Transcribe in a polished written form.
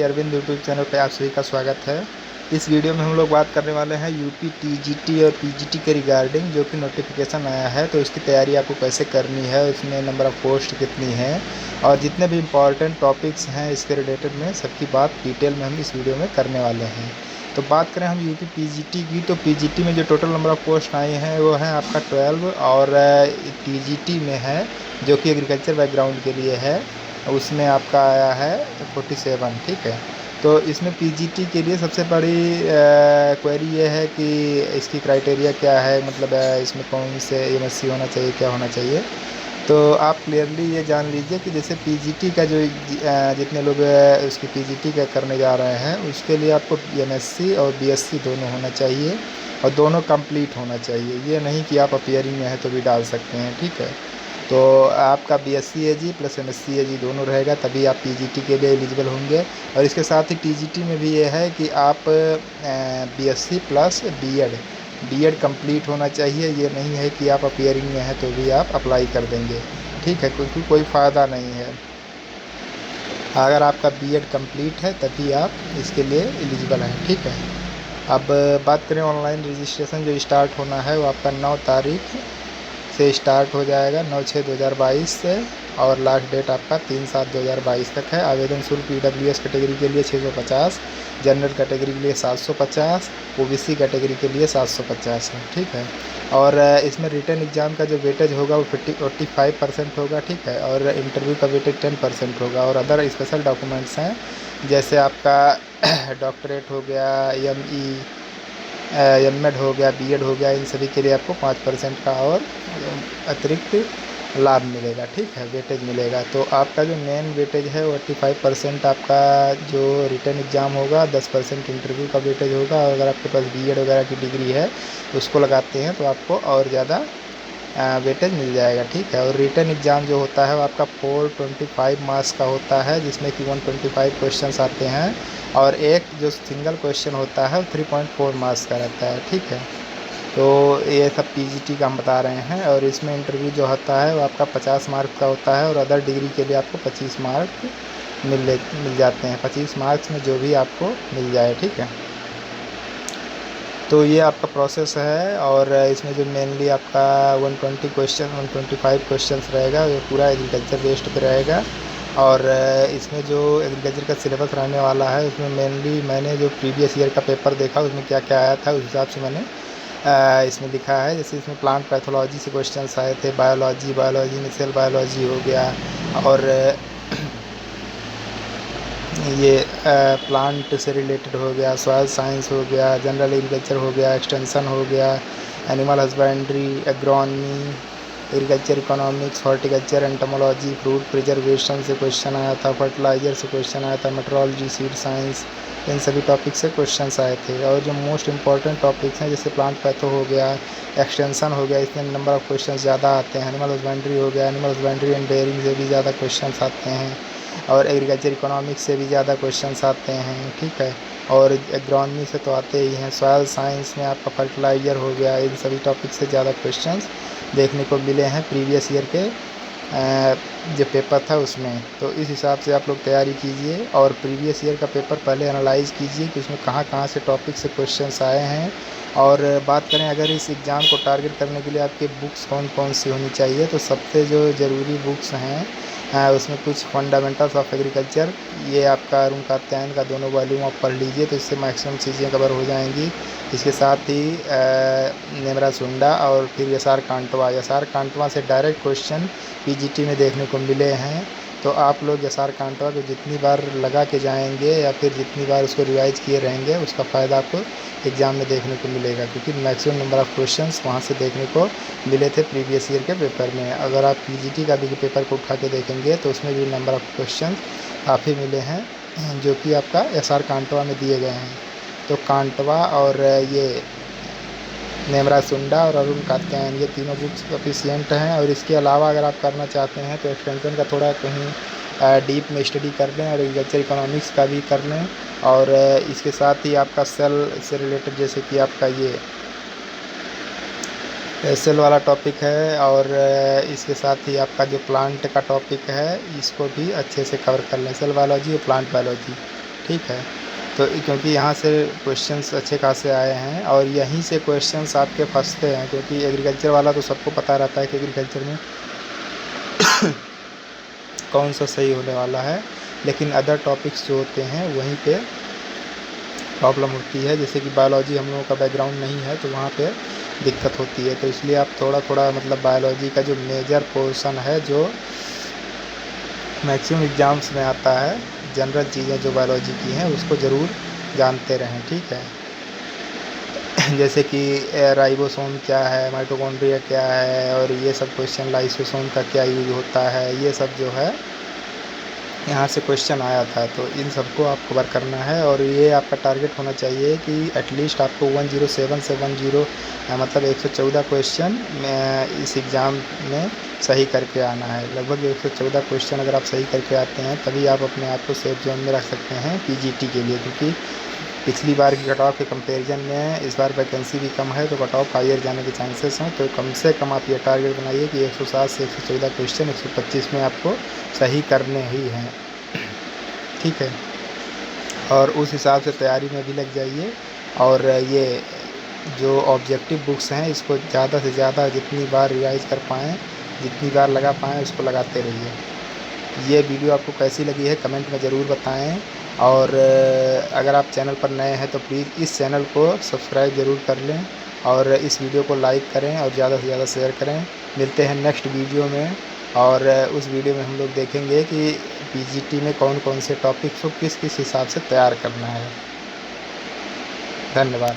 Arvind YouTube channel पे आप सभी का स्वागत है। इस वीडियो में हम लोग बात करने वाले हैं यूपी टीजीटी और पीजीटी के रिगार्डिंग, जो कि नोटिफिकेशन आया है। तो इसकी तैयारी आपको कैसे करनी है, उसमें नंबर ऑफ़ पोस्ट कितनी है और जितने भी इम्पॉर्टेंट टॉपिक्स हैं इसके रिलेटेड में सबकी बात डिटेल में हम इस वीडियो में करने वाले हैं। तो बात करें हम यूपी पीजीटी की, तो पीजीटी में जो टोटल नंबर ऑफ़ पोस्ट आए हैं वो हैं आपका 12 और टीजीटी में है जो कि एग्रीकल्चर बैकग्राउंड के लिए है, उसमें आपका आया है 47। ठीक है, तो इसमें पीजीटी के लिए सबसे बड़ी क्वेरी ये है कि इसकी क्राइटेरिया क्या है, मतलब इसमें कौन से एमएससी होना चाहिए, क्या होना चाहिए। तो आप क्लियरली ये जान लीजिए कि जैसे पीजीटी का जो जितने लोग उसकी पीजीटी का करने जा रहे हैं उसके लिए आपको एमएससी और बीएससी दोनों होना चाहिए और दोनों कंप्लीट होना चाहिए। ये नहीं कि आप अपीयरिंग में है तो भी डाल सकते हैं। ठीक है, तो आपका बीएससी एजी प्लस एमएससी एजी दोनों रहेगा, तभी आप पीजीटी के लिए एलिजिबल होंगे। और इसके साथ ही टीजीटी में भी ये है कि आप बीएससी प्लस बीएड कंप्लीट होना चाहिए। ये नहीं है कि आप अपीयरिंग में हैं तो भी आप अप्लाई कर देंगे। ठीक है, क्योंकि कोई फ़ायदा नहीं है। अगर आपका बीएड कंप्लीट है तभी आप इसके लिए एलिजिबल हैं। ठीक है, अब बात करें ऑनलाइन रजिस्ट्रेशन जो स्टार्ट होना है वो आपका 9 तारीख से स्टार्ट हो जाएगा, 9/6/2022 से, और लास्ट डेट आपका 3/7/2022 तक है। आवेदन शुल्क ईडब्ल्यूएस कैटेगरी के लिए 650, जनरल कैटेगरी के लिए 750, ओबीसी कैटेगरी के लिए 750 है। ठीक है, और इसमें रिटन एग्ज़ाम का जो वेटेज होगा वो 45% होगा। ठीक है, और इंटरव्यू का वेटेज 10% होगा। और अदर स्पेशल डॉक्यूमेंट्स हैं जैसे आपका डॉक्टरेट हो गया, एमएड हो गया, बीएड हो गया, इन सभी के लिए आपको 5% का और अतिरिक्त लाभ मिलेगा। ठीक है, वेटेज मिलेगा। तो आपका जो मेन वेटेज है वो 85% आपका जो रिटन एग्ज़ाम होगा, 10% इंटरव्यू का वेटेज होगा। और अगर आपके पास बीएड वगैरह की डिग्री है उसको लगाते हैं तो आपको और ज़्यादा वेटेज मिल जाएगा। ठीक है, और रिटन एग्ज़ाम जो होता है वो आपका 425 मार्क्स का होता है, जिसमें कि 125 क्वेश्चंस आते हैं और एक जो सिंगल क्वेश्चन होता है वो 3.4 मार्क्स का रहता है। ठीक है, तो ये सब पीजीटी का हम बता रहे हैं। और इसमें इंटरव्यू जो होता है वो आपका 50 मार्क का होता है और अदर डिग्री के लिए आपको 25 मार्क मिल जाते हैं। 25 मार्क्स में जो भी आपको मिल जाए। ठीक है, तो ये आपका प्रोसेस है। और इसमें जो मेनली आपका 125 क्वेश्चंस रहेगा वो पूरा एग्रीकल्चर बेस्ड पे रहेगा। और इसमें जो एग्रीकल्चर का सिलेबस रहने वाला है उसमें मेनली मैंने जो प्रीवियस ईयर का पेपर देखा उसमें क्या क्या आया था उस हिसाब से मैंने इसमें लिखा है। जैसे इसमें प्लांट पैथोलॉजी से क्वेश्चंस आए थे, बायोलॉजी में सेल बायोलॉजी हो गया, और ये प्लांट से रिलेटेड हो गया, सॉइल साइंस हो गया, जनरल एग्रीकल्चर हो गया, एक्सटेंशन हो गया, animal husbandry, agronomy, agriculture economics, horticulture, entomology, fruit preservation से क्वेश्चन आया था, फर्टिलाइजर से क्वेश्चन आया था, मेट्रोलॉजी, सीड साइंस, इन सभी टॉपिक से क्वेश्चंस आए थे। और जो मोस्ट इंपॉर्टेंट टॉपिक्स हैं जैसे प्लांट पैथो हो गया, एक्सटेंशन हो गया, इसमें नंबर ऑफ़ क्वेश्चन ज़्यादा आते हैं। एनिमल हस्बेंड्री हो गया, एनिमल हस्बेंड्री एंड डेयरिंग से भी ज़्यादा क्वेश्चन आते हैं और एग्रीकल्चर इकोनॉमिक्स से भी ज़्यादा क्वेश्चंस आते हैं। ठीक है, और एग्रोनॉमी से तो आते ही हैं। सॉइल साइंस में आपका फर्टिलाइजर हो गया, इन सभी टॉपिक से ज़्यादा क्वेश्चंस देखने को मिले हैं प्रीवियस ईयर के जो पेपर था उसमें। तो इस हिसाब से आप लोग तैयारी कीजिए और प्रीवियस ईयर का पेपर पहले एनालाइज़ कीजिए कि उसमें कहाँ कहाँ से टॉपिक से क्वेश्चंस आए हैं। और बात करें अगर इस एग्ज़ाम को टारगेट करने के लिए आपके बुक्स कौन कौन सी होनी चाहिए, तो सबसे जो ज़रूरी बुक्स हैं उसमें कुछ फंडामेंटल्स ऑफ एग्रीकल्चर, ये आपका अरुण कात्यायन का दोनों वॉल्यूम आप पढ़ लीजिए तो इससे मैक्सिमम चीज़ें कवर हो जाएंगी। इसके साथ ही नेमरा सुंडा और फिर एस आर कांटवा से डायरेक्ट क्वेश्चन पीजीटी में देखने को मिले हैं। तो आप लोग एस आर कांटवा को जितनी बार लगा के जाएंगे या फिर जितनी बार उसको रिवाइज किए रहेंगे उसका फ़ायदा आपको एग्ज़ाम में देखने को मिलेगा, क्योंकि मैक्सिमम नंबर ऑफ़ क्वेश्चंस वहाँ से देखने को मिले थे प्रीवियस ईयर के पेपर में। अगर आप पीजीटी का भी पेपर को उठा के देखेंगे तो उसमें भी नंबर ऑफ़ क्वेश्चन काफ़ी मिले हैं जो कि आपका एस आर कांटवा में दिए गए हैं। तो कांटवा और ये नेमरा सुंडा और अरुण कात्यायन ये तीनों बुक्स सफिशिएंट हैं। और इसके अलावा अगर आप करना चाहते हैं तो एक्सटेंशन का थोड़ा कहीं डीप में स्टडी कर लें और एग्रीकल्चर इकोनॉमिक्स का भी कर लें। और इसके साथ ही आपका सेल से रिलेटेड जैसे कि आपका ये सेल वाला टॉपिक है और इसके साथ ही आपका जो प्लांट का टॉपिक है इसको भी अच्छे से कवर कर लें, सेल बायोलॉजी और प्लांट बायोलॉजी। ठीक है। तो क्योंकि यहाँ से क्वेश्चंस अच्छे खासे आए हैं और यहीं से क्वेश्चंस आपके फंसते हैं, क्योंकि एग्रीकल्चर वाला तो सबको पता रहता है कि एग्रीकल्चर में कौन सा सही होने वाला है, लेकिन अदर टॉपिक्स जो होते हैं वहीं पे प्रॉब्लम होती है। जैसे कि बायोलॉजी हम लोगों का बैकग्राउंड नहीं है तो वहाँ पे दिक्कत होती है। तो इसलिए आप थोड़ा थोड़ा मतलब बायोलॉजी का जो मेजर पोर्शन है, जो मैक्सिमम एग्ज़ाम्स में आता है, जनरल चीज़ें जो बायोलॉजी की हैं उसको ज़रूर जानते रहें, ठीक है। जैसे कि राइबोसोम क्या है, माइटोकॉन्ड्रिया क्या है, और ये सब क्वेश्चन, लाइसोसोम का क्या यूज होता है, ये सब जो है यहाँ से क्वेश्चन आया था। तो इन सबको आपको कवर करना है और ये आपका टारगेट होना चाहिए कि एटलीस्ट आपको 107 से 10 मतलब 114 क्वेश्चन इस एग्ज़ाम में सही करके आना है। लगभग 114 क्वेश्चन अगर आप सही करके आते हैं तभी आप अपने आप को सेफ जोन में रख सकते हैं पीजीटी के लिए, क्योंकि पिछली बार की कट ऑफ के कंपैरिजन में इस बार वैकेंसी भी कम है तो कट ऑफ हायर जाने के चांसेस हैं। तो कम से कम आप ये टारगेट बनाइए कि 107 से 114 क्वेश्चन 125 में आपको सही करने ही हैं, ठीक है। और उस हिसाब से तैयारी में भी लग जाइए। और ये जो ऑब्जेक्टिव बुक्स हैं इसको ज़्यादा से ज़्यादा जितनी बार रिवाइज़ कर पाएँ, जितनी बार लगा पाएँ उसको लगाते रहिए। ये वीडियो आपको कैसी लगी है कमेंट में ज़रूर बताएं। और अगर आप चैनल पर नए हैं तो प्लीज़ इस चैनल को सब्सक्राइब ज़रूर कर लें और इस वीडियो को लाइक करें और ज़्यादा से ज़्यादा शेयर करें। मिलते हैं नेक्स्ट वीडियो में और उस वीडियो में हम लोग देखेंगे कि पीजीटी में कौन कौन से टॉपिक्स को किस किस हिसाब से तैयार करना है। धन्यवाद।